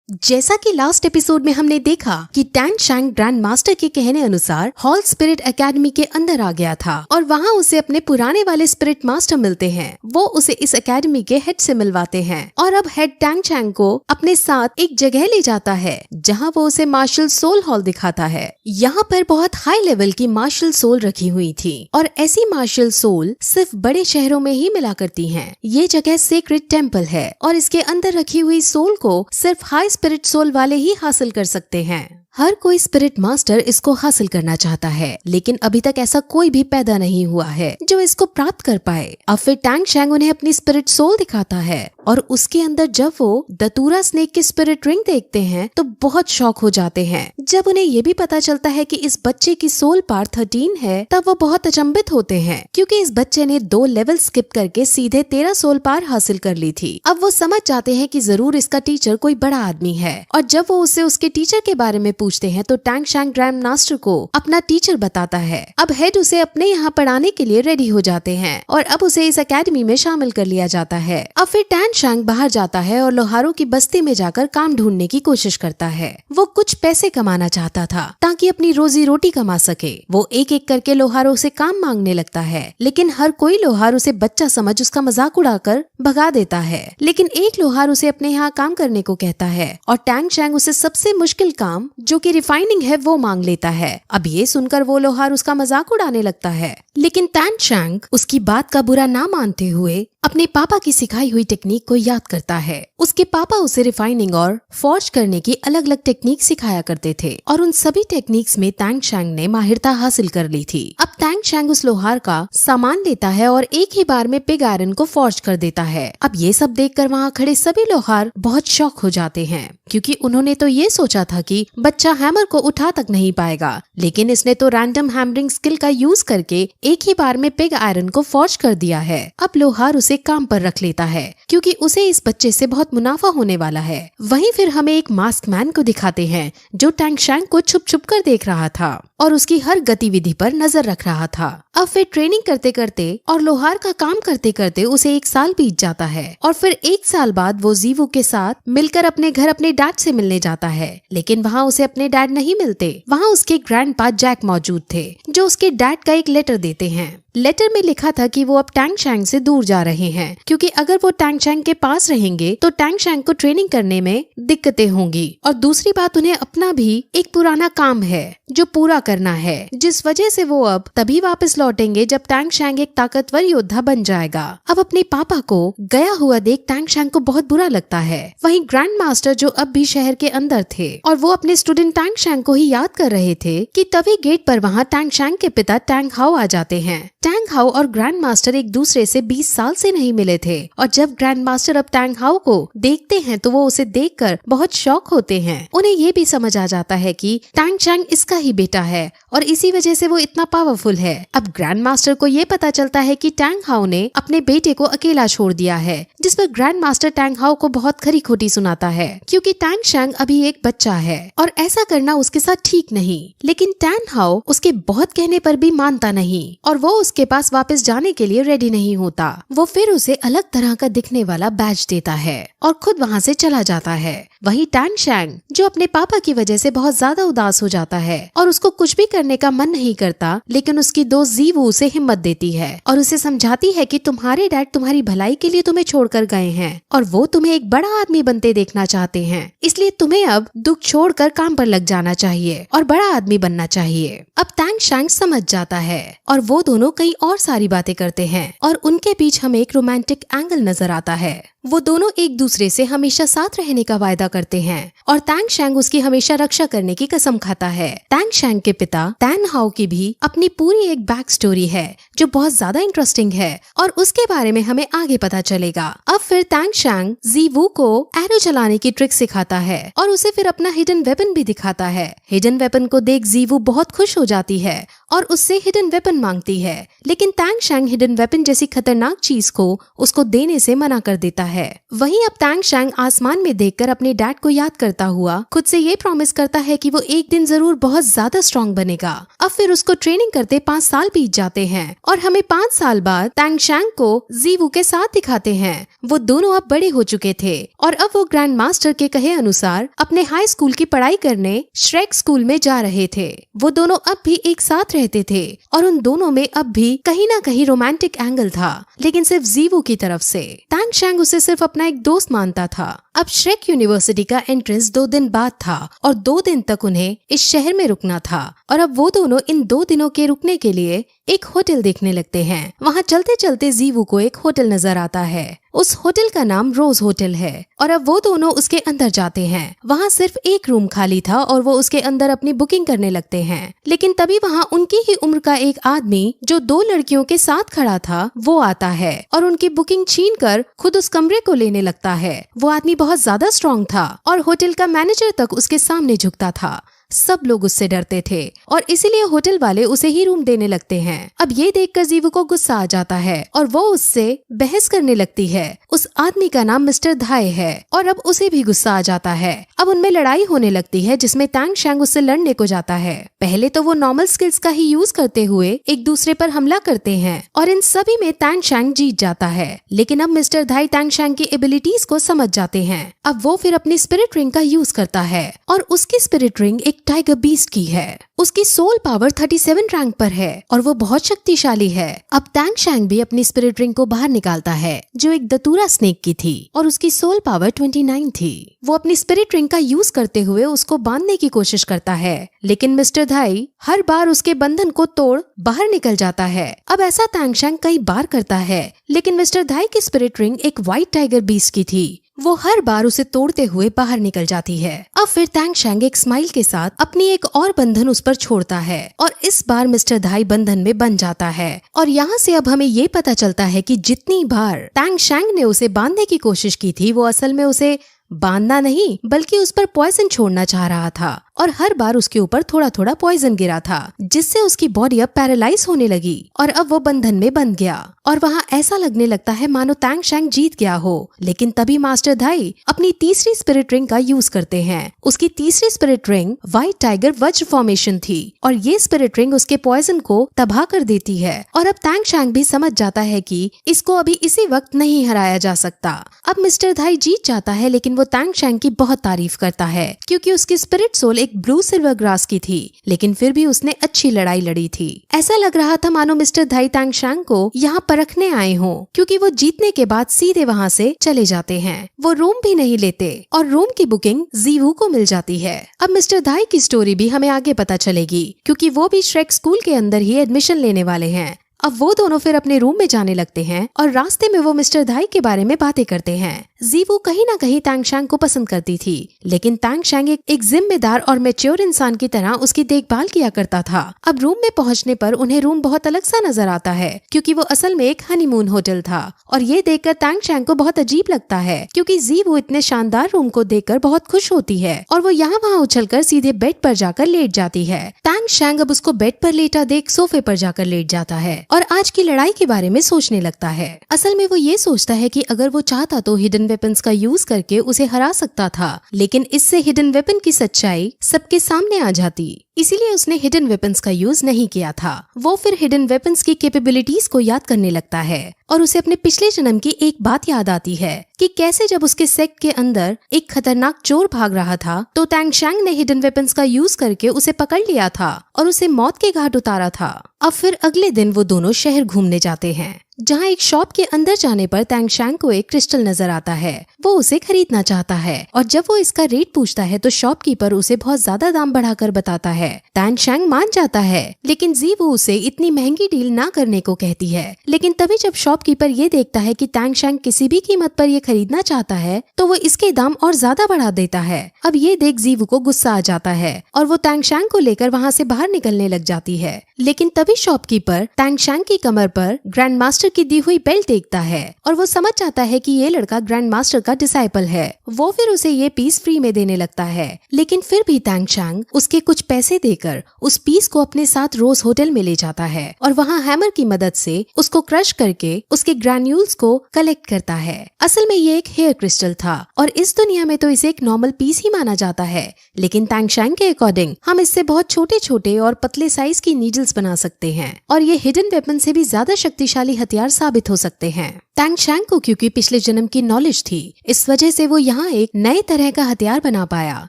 जैसा कि last episode में हमने देखा कि टैन शैंग ग्रैंड मास्टर के कहने अनुसार हॉल स्पिरिट एकेडमी के अंदर आ गया था और वहाँ उसे अपने पुराने वाले स्पिरिट मास्टर मिलते हैं। वो उसे इस एकेडमी के हेड से मिलवाते हैं और अब हेड टैन शैंग को अपने साथ एक जगह ले जाता है जहाँ वो उसे मार्शल सोल हॉल दिखाता है। यहाँ पर बहुत हाई लेवल की मार्शल सोल रखी हुई थी और ऐसी मार्शल सोल सिर्फ बड़े शहरों में ही मिला करती हैं। ये जगह सेक्रेड टेम्पल है और इसके अंदर रखी हुई सोल को सिर्फ हाई स्पिरिट सोल वाले ही हासिल कर सकते हैं। हर कोई स्पिरिट मास्टर इसको हासिल करना चाहता है, लेकिन अभी तक ऐसा कोई भी पैदा नहीं हुआ है जो इसको प्राप्त कर पाए। अब फिर टैंग शैंग उन्हें अपनी स्पिरिट सोल दिखाता है और उसके अंदर जब वो दतूरा स्नेक की स्पिरिट रिंग देखते हैं तो बहुत शॉक हो जाते हैं। जब उन्हें ये भी पता चलता है कि इस बच्चे की सोल पार 13 है तब वो बहुत अचंभित होते हैं, क्योंकि इस बच्चे ने 2 लेवल स्किप करके सीधे 13 सोल पार हासिल कर ली थी। अब वो समझ जाते हैं कि जरूर इसका टीचर कोई बड़ा आदमी है और जब वो उसे उसके टीचर के बारे में पूछते हैं तो टैंग शैंग ग्रैंड मास्टर को अपना टीचर बताता है। अब हेड उसे अपने यहाँ पढ़ाने के लिए रेडी हो जाते हैं और अब उसे इस एकेडमी में शामिल कर लिया जाता है। अब फिर टैंग शैंग बाहर जाता है और लोहारों की बस्ती में जाकर काम ढूंढने की कोशिश करता है। वो कुछ पैसे कमाना चाहता था ताकि अपनी रोजी रोटी कमा सके। वो एक एक करके लोहारों से काम मांगने लगता है, लेकिन हर कोई लोहार उसे बच्चा समझ उसका मजाक उड़ाकर भगा देता है। लेकिन एक लोहार उसे अपने यहाँ काम करने को कहता है और टैंग शैंग उसे सबसे मुश्किल काम जो कि रिफाइनिंग है वो मांग लेता है। अब ये सुनकर वो लोहार उसका मजाक उड़ाने लगता है, लेकिन टैंग शैंग उसकी बात का बुरा ना मानते हुए अपने पापा की सिखाई हुई टेक्निक को याद करता है। उसके पापा उसे रिफाइनिंग और फॉर्ज करने की अलग अलग टेक्निक सिखाया करते थे और उन सभी टेक्निक्स में टैंग शैंग ने माहिरता हासिल कर ली थी। अब टैंग शैंग उस लोहार का सामान लेता है और एक ही बार में पिग आयरन को फॉर्ज कर देता है। अब ये सब देखकर वहाँ खड़े सभी लोहार बहुत शॉक हो जाते हैं, क्योंकि उन्होंने तो ये सोचा था कि बच्चा हैमर को उठा तक नहीं पाएगा, लेकिन इसने तो रैंडम हैमरिंग स्किल का यूज करके एक ही बार में पिग आयरन को फॉर्ज कर दिया है। अब लोहार उसे काम पर रख लेता है क्योंकि उसे इस बच्चे से बहुत मुनाफा होने वाला है। वहीं फिर हमें एक मास्क मैन को दिखाते हैं जो टैंग शैंग को छुप छुप कर देख रहा था और उसकी हर गतिविधि पर नजर रख रहा था। अब फिर ट्रेनिंग करते करते और लोहार का काम करते करते उसे 1 साल बीत जाता है और फिर 1 साल बाद वो जीवू के साथ मिलकर अपने घर अपने डैड से मिलने जाता है, लेकिन वहाँ उसे अपने डैड नहीं मिलते। वहाँ उसके ग्रैंडपा जैक मौजूद थे जो उसके डैड का एक लेटर देते हैं। लेटर में लिखा था कि वो अब टैंग शैंग से दूर जा रहे हैं, क्योंकि अगर वो टैंग शैंग के पास रहेंगे तो टैंग शैंग को ट्रेनिंग करने में दिक्कतें होंगी और दूसरी बात उन्हें अपना भी एक पुराना काम है जो पूरा करना है, जिस वजह से वो अब तभी वापस लौटेंगे जब टैंग शैंग एक ताकतवर योद्धा बन जाएगा। अब अपने पापा को गया हुआ देख टैंग शैंग को बहुत बुरा लगता है। वहीं ग्रैंड मास्टर जो अब भी शहर के अंदर थे और वो अपने स्टूडेंट टैंग शैंग को ही याद कर रहे थे कि तभी गेट पर वहाँ टैंग शैंग के पिता टैंग हाओ आ जाते हैं। टैंग हाओ और ग्रैंड मास्टर एक दूसरे से 20 साल से नहीं मिले थे और जब ग्रैंड मास्टर अब टैंग हाओ को देखते हैं तो वो उसे देखकर बहुत शॉक होते हैं। उन्हें ये भी समझ आ जाता है कि टैंग शैंग इसका ही बेटा है और इसी वजह से वो इतना पावरफुल है। अब ग्रैंड मास्टर को ये पता चलता है कि टैंग हाओ ने अपने बेटे को अकेला छोड़ दिया है, जिस पर ग्रैंड मास्टर टैंग हाओ को बहुत खरी खोटी सुनाता है, क्योंकि टैंग शैंग अभी एक बच्चा है और ऐसा करना उसके साथ ठीक नहीं। लेकिन टैंग हाओ उसके बहुत कहने पर भी मानता नहीं और वो उसके पास वापस जाने के लिए रेडी नहीं होता। वो फिर उसे अलग तरह का दिखने वाला बैज देता है और खुद वहाँ से चला जाता है। वहीं टैंग शैंग जो अपने पापा की वजह से बहुत ज्यादा उदास हो जाता है और उसको कुछ भी करने का मन नहीं करता, लेकिन उसकी दोस्त जीवू उसे हिम्मत देती है और उसे समझाती है कि तुम्हारे डैड तुम्हारी भलाई के लिए तुम्हें छोड़कर गए हैं और वो तुम्हें एक बड़ा आदमी बनते देखना चाहते हैं, इसलिए तुम्हें अब दुख छोड़कर काम पर लग जाना चाहिए और बड़ा आदमी बनना चाहिए। अब टैंग शैंग समझ जाता है और वो दोनों कई और सारी बातें करते हैं और उनके बीच हमें एक रोमांटिक एंगल नजर आता है। वो दोनों एक दूसरे से हमेशा साथ रहने का वायदा करते हैं और टैंग शैंग उसकी हमेशा रक्षा करने की कसम खाता है। टैंग शैंग के पिता टैन हाओ की भी अपनी पूरी एक बैक स्टोरी है जो बहुत ज्यादा इंटरेस्टिंग है और उसके बारे में हमें आगे पता चलेगा। अब फिर टैंग शैंग जीवू को एरो चलाने की ट्रिक सिखाता है और उसे फिर अपना हिडन वेपन भी दिखाता है। हिडन वेपन को देख जीवू बहुत खुश हो जाती है और उससे हिडन वेपन मांगती है, लेकिन टैंग शैंग हिडन वेपन जैसी खतरनाक चीज को उसको देने से मना कर देता है। है। वहीं अब टैंग शैंग आसमान में देखकर अपने डैड को याद करता हुआ खुद से ये प्रॉमिस करता है कि वो एक दिन जरूर बहुत ज्यादा स्ट्रॉन्ग बनेगा। अब फिर उसको ट्रेनिंग करते 5 साल बीत जाते हैं और हमें 5 साल बाद टैंग शैंग को जीवू के साथ दिखाते हैं। वो दोनों अब बड़े हो चुके थे और अब वो ग्रैंड मास्टर के कहे अनुसार अपने हाई स्कूल की पढ़ाई करने श्रेक स्कूल में जा रहे थे। वो दोनों अब भी एक साथ रहते थे और उन दोनों में अब भी कहीं ना कहीं रोमांटिक एंगल था, लेकिन सिर्फ जीवू की तरफ से। टैंग शैंग उसे सिर्फ अपना एक दोस्त मानता था। अब श्रेक यूनिवर्सिटी का एंट्रेंस 2 दिन बाद था और 2 दिन तक उन्हें इस शहर में रुकना था और अब वो दोनों इन 2 दिनों के रुकने के लिए एक होटल देखने लगते हैं। वहाँ चलते चलते जीवू को एक होटल नजर आता है। उस होटल का नाम रोज होटल है और अब वो दोनों उसके अंदर जाते हैं। वहाँ सिर्फ एक रूम खाली था और वो उसके अंदर अपनी बुकिंग करने लगते हैं, लेकिन तभी वहाँ उनकी ही उम्र का एक आदमी जो 2 लड़कियों के साथ खड़ा था वो आता है और उनकी बुकिंग छीनकर खुद उस कमरे को लेने लगता है। वो आदमी बहुत ज्यादा स्ट्रॉन्ग था और होटल का मैनेजर तक उसके सामने झुकता था। सब लोग उससे डरते थे और इसीलिए होटल वाले उसे ही रूम देने लगते हैं। अब ये देखकर जीवू को गुस्सा आ जाता है और वो उससे बहस करने लगती है। उस आदमी का नाम मिस्टर धाय है और अब उसे भी गुस्सा आ जाता है। अब उनमें लड़ाई होने लगती है जिसमें टैंग शैंग उससे लड़ने को जाता है। पहले तो वो नॉर्मल स्किल्स का ही यूज करते हुए एक दूसरे पर हमला करते हैं और इन सभी में टैंग शैंग जीत जाता है, लेकिन अब मिस्टर धाय टैंग शैंग की एबिलिटीज को समझ जाते हैं। अब वो फिर अपनी स्पिरिट रिंग का यूज करता है और उसकी स्पिरिट रिंग एक टाइगर बीस्ट की है। उसकी सोल पावर 37 रैंक पर है और वो बहुत शक्तिशाली है। अब टैंग शैंग भी अपनी स्पिरिट रिंग को बाहर निकालता है जो एक दतूरा स्नेक की थी और उसकी सोल पावर 29 थी। वो अपनी स्पिरिट रिंग का यूज करते हुए उसको बांधने की कोशिश करता है, लेकिन मिस्टर धाई हर बार उसके बंधन को तोड़ बाहर निकल जाता है। अब ऐसा टैंग शैंग कई बार करता है, लेकिन मिस्टर धाई की स्पिरिट रिंग एक व्हाइट टाइगर बीस्ट की थी। वो हर बार उसे तोड़ते हुए बाहर निकल जाती है। अब फिर टैंग शैंग एक स्माइल के साथ अपनी एक और बंधन उस पर छोड़ता है और इस बार मिस्टर धाई बंधन में बंध जाता है। और यहाँ से अब हमें ये पता चलता है कि जितनी बार टैंग शैंग ने उसे बांधने की कोशिश की थी वो असल में उसे बांधना नहीं बल्कि उस पर पॉइजन छोड़ना चाह रहा था और हर बार उसके ऊपर थोड़ा थोड़ा पॉइजन गिरा था जिससे उसकी बॉडी अब पैरालाइज होने लगी और अब वो बंधन में बंध गया और वहाँ ऐसा लगने लगता है मानो टैंग शैंग जीत गया हो। लेकिन तभी मास्टर धाई अपनी तीसरी स्पिरिट रिंग का यूज करते हैं। उसकी तीसरी स्पिरिट रिंग व्हाइट टाइगर वज्र फॉर्मेशन थी और ये स्पिरिट रिंग उसके पॉइजन को तबाह कर देती है और अब टैंग शैंग भी समझ जाता है कि इसको अभी इसी वक्त नहीं हराया जा सकता। अब मिस्टर धाई जीत जाता है, लेकिन वो टैंग शैंग की बहुत तारीफ करता है क्योंकि उसकी स्पिरिट सोल एक ब्लू सिल्वर ग्रास की थी, लेकिन फिर भी उसने अच्छी लड़ाई लड़ी थी। ऐसा लग रहा था मानो मिस्टर धाई टैंग शैंग को यहाँ परखने आए हों, क्योंकि वो जीतने के बाद सीधे वहाँ से चले जाते हैं। वो रूम भी नहीं लेते और रूम की बुकिंग जीवू को मिल जाती है। अब मिस्टर धाई की स्टोरी भी हमें आगे पता चलेगी क्योंकि वो भी श्रेक स्कूल के अंदर ही एडमिशन लेने वाले हैं। अब वो दोनों फिर अपने रूम में जाने लगते हैं और रास्ते में वो मिस्टर धाई के बारे में बातें करते हैं। जीवू कहीं ना कहीं टैंग शैंग को पसंद करती थी, लेकिन टैंग शैंग एक जिम्मेदार और मैच्योर इंसान की तरह उसकी देखभाल किया करता था। अब रूम में पहुंचने पर उन्हें रूम बहुत अलग सा नजर आता है क्योंकि वो असल में एक हनीमून होटल था और ये देखकर टैंग शैंग को बहुत अजीब लगता है क्योंकि जीवू इतने शानदार रूम को देखकर बहुत खुश होती है और वो यहाँ वहाँ उछलकर सीधे बेड पर जाकर लेट जाती है। टैंग शैंग अब उसको बेड पर लेटा देख सोफे पर जाकर लेट जाता है और आज की लड़ाई के बारे में सोचने लगता है। असल में वो ये सोचता है कि अगर वो चाहता तो हिडन वेपन्स का यूज करके उसे हरा सकता था, लेकिन इससे हिडन वेपन की सच्चाई सबके सामने आ जाती, इसीलिए उसने हिडन वेपन्स का यूज नहीं किया था। वो फिर हिडन वेपन्स की कैपेबिलिटीज को याद करने लगता है और उसे अपने पिछले जन्म की एक बात याद आती है कि कैसे जब उसके सेक्ट के अंदर एक खतरनाक चोर भाग रहा था तो टैंग शैंग ने हिडन वेपन्स का यूज करके उसे पकड़ लिया था और उसे मौत के घाट उतारा था। अब फिर अगले दिन वो दोनों शहर घूमने जाते हैं जहाँ एक शॉप के अंदर जाने पर टैंग शैंग को एक क्रिस्टल नजर आता है। वो उसे खरीदना चाहता है और जब वो इसका रेट पूछता है तो शॉपकीपर उसे बहुत ज्यादा दाम बढ़ाकर बताता है। टैंग शैंग मान जाता है, लेकिन जीवू उसे इतनी महंगी डील ना करने को कहती है। लेकिन तभी जब शॉपकीपर ये देखता है कि टैंग शैंग किसी भी कीमत पर ये खरीदना चाहता है तो वो इसके दाम और ज्यादा बढ़ा देता है। अब ये देख जीवू को गुस्सा आ जाता है और वो टैंग शैंग को लेकर वहाँ से बाहर निकलने लग जाती है। लेकिन तभी शॉपकीपर टैंग शैंग की कमर पर ग्रैंड मास्टर मास्टर की दी हुई बेल्ट देखता है और वो समझ जाता है कि ये लड़का ग्रैंड मास्टर का डिसाइपल है। वो फिर उसे ये पीस फ्री में देने लगता है, लेकिन फिर भी टैंग शैंग उसके कुछ पैसे देकर उस पीस को अपने साथ रोज होटल में ले जाता है और वहाँ हैमर की मदद से उसको क्रश करके उसके ग्रैन्यूल्स को कलेक्ट करता है। असल में ये एक हेयर क्रिस्टल था और इस दुनिया में तो इसे एक नॉर्मल पीस ही माना जाता है, लेकिन टैंग शैंग के अकॉर्डिंग हम इससे बहुत छोटे छोटे और पतले साइज की नीडल्स बना सकते हैं और ये हिडन वेपन से भी ज्यादा शक्तिशाली हथियार साबित हो सकते हैं। टैंग शैंग को क्योंकि पिछले जन्म की नॉलेज थी, इस वजह से वो यहाँ एक नए तरह का हथियार बना पाया।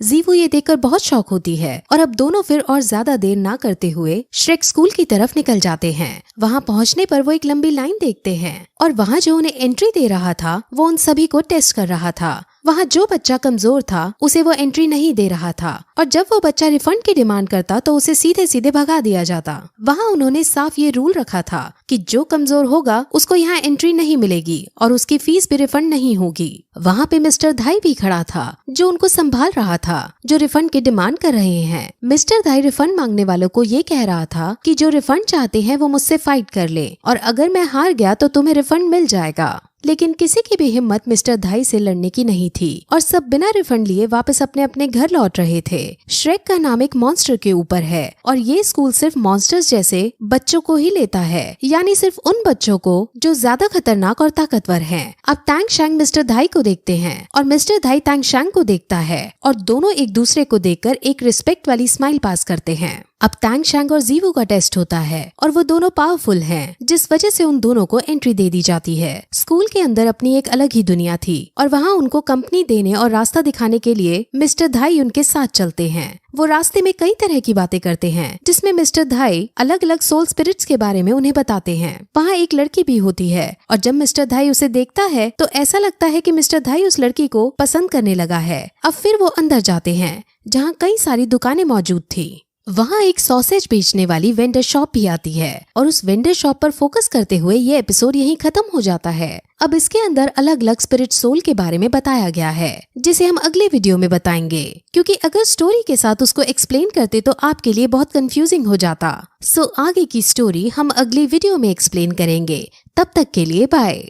जीवू ये देखकर बहुत शौक होती है और अब दोनों फिर और ज्यादा देर ना करते हुए श्रेक स्कूल की तरफ निकल जाते हैं। वहाँ पहुँचने पर वो एक लंबी लाइन देखते हैं और वहाँ जो उन्हें एंट्री दे रहा था वो उन सभी को टेस्ट कर रहा था। वहाँ जो बच्चा कमजोर था उसे वो एंट्री नहीं दे रहा था और जब वो बच्चा रिफंड की डिमांड करता तो उसे सीधे सीधे भगा दिया जाता। वहाँ उन्होंने साफ ये रूल रखा था कि जो कमजोर होगा उसको यहाँ एंट्री नहीं मिलेगी और उसकी फीस भी रिफंड नहीं होगी। वहाँ पे मिस्टर धाई भी खड़ा था जो उनको संभाल रहा था, जो रिफंड की डिमांड कर रहे हैं। मिस्टर धाई रिफंड मांगने वालों को ये कह रहा था कि जो रिफंड चाहते हैं वो मुझसे फाइट कर ले और अगर मैं हार गया तो तुम्हें रिफंड मिल जाएगा। लेकिन किसी की भी हिम्मत मिस्टर धाई से लड़ने की नहीं थी और सब बिना रिफंड लिए वापस अपने अपने घर लौट रहे थे। श्रेक का नाम एक मॉन्स्टर के ऊपर है और ये स्कूल सिर्फ मॉन्स्टर्स जैसे बच्चों को ही लेता है, यानी सिर्फ उन बच्चों को जो ज्यादा खतरनाक और ताकतवर हैं। अब टैंग शैंग मिस्टर धाई को देखते हैं और मिस्टर धाई टैंग शैंग को देखता है और दोनों एक दूसरे को देखकर एक रिस्पेक्ट वाली स्माइल पास करते हैं। अब टैंग शैंग और जीवू का टेस्ट होता है और वो दोनों पावरफुल हैं, जिस वजह से उन दोनों को एंट्री दे दी जाती है। स्कूल के अंदर अपनी एक अलग ही दुनिया थी और वहाँ उनको कंपनी देने और रास्ता दिखाने के लिए मिस्टर धाई उनके साथ चलते हैं। वो रास्ते में कई तरह की बातें करते हैं जिसमें मिस्टर धाई अलग अलग सोल स्पिरिट्स के बारे में उन्हें बताते हैं। वहाँ एक लड़की भी होती है और जब मिस्टर धाई उसे देखता है तो ऐसा लगता है कि मिस्टर धाई उस लड़की को पसंद करने लगा है। अब फिर वो अंदर जाते हैं जहाँ कई सारी दुकानें मौजूद थी। वहाँ एक सॉसेज बेचने वाली वेंडर शॉप भी आती है और उस वेंडर शॉप पर फोकस करते हुए ये एपिसोड यहीं खत्म हो जाता है। अब इसके अंदर अलग अलग स्पिरिट सोल के बारे में बताया गया है जिसे हम अगले वीडियो में बताएंगे, क्योंकि अगर स्टोरी के साथ उसको एक्सप्लेन करते तो आपके लिए बहुत कंफ्यूजिंग हो जाता। सो आगे की स्टोरी हम अगली वीडियो में एक्सप्लेन करेंगे। तब तक के लिए बाय।